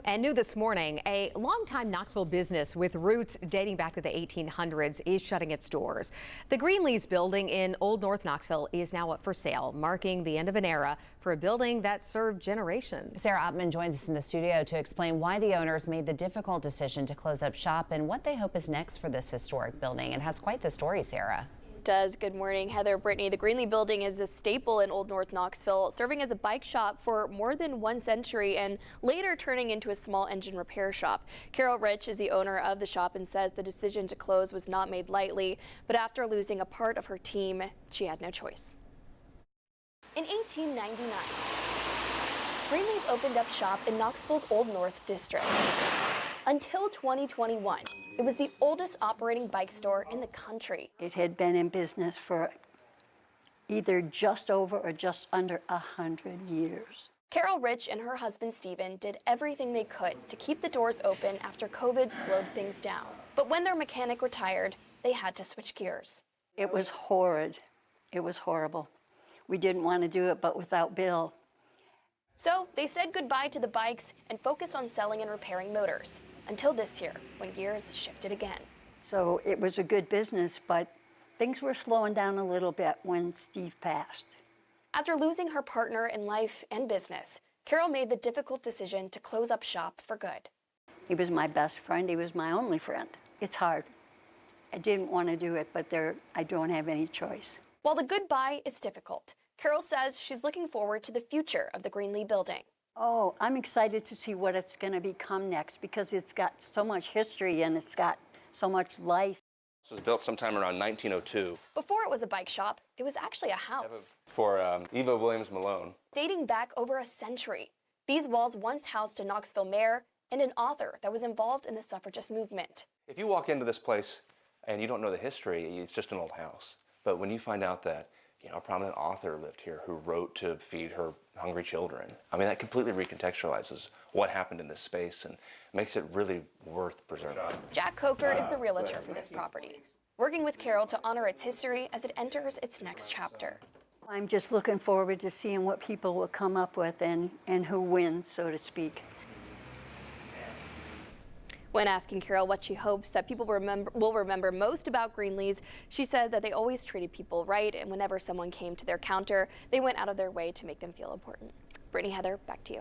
And new this morning, a longtime Knoxville business with roots dating back to the 1800s is shutting its doors. The Greenlees building in Old North Knoxville is now up for sale, marking the end of an era for a building that served generations. Sarah Ottman joins us in the studio to explain why the owners made the difficult decision to close up shop and what they hope is next for this historic building. It has quite the story, Sarah. Does. Good morning, Heather, Brittany. The Greenlee building is a staple in Old North Knoxville, serving as a bike shop for more than 1 century and later turning into a small engine repair shop. Carol Rich is the owner of the shop and says the decision to close was not made lightly, but after losing a part of her team, she had no choice. In 1899, Greenlees opened up shop in Knoxville's Old North district. Until 2021, it was the oldest operating bike store in the country. It had been in business for either just over or just under 100 years. Carol Rich and her husband Stephen did everything they could to keep the doors open after COVID slowed things down. But when their mechanic retired, they had to switch gears. It was horrid. It was horrible. We didn't want to do it, but without Bill. So they said goodbye to the bikes and focused on selling and repairing motors. Until this year, when gears shifted again. So it was a good business, but things were slowing down a little bit when Steve passed. After losing her partner in life and business, Carol made the difficult decision to close up shop for good. He was my best friend. He was my only friend. It's hard. I didn't want to do it, but I don't have any choice. While the goodbye is difficult, Carol says she's looking forward to the future of the Greenlee building. Oh, I'm excited to see what it's going to become next because it's got so much history and it's got so much life. This was built sometime around 1902. Before it was a bike shop, it was actually a house. For Eva Williams Malone. Dating back over a century, these walls once housed a Knoxville mayor and an author that was involved in the suffragist movement. If you walk into this place and you don't know the history, it's just an old house. But when you find out that a prominent author lived here who wrote to feed her hungry children. I mean, that completely recontextualizes what happened in this space and makes it really worth preserving. Jack Coker is the realtor for this property, working with Carol to honor its history as it enters its next chapter. I'm just looking forward to seeing what people will come up with and who wins, so to speak. When asking Carol what she hopes that people will remember most about Greenlees, she said that they always treated people right, and whenever someone came to their counter, they went out of their way to make them feel important. Brittany, Heather, back to you.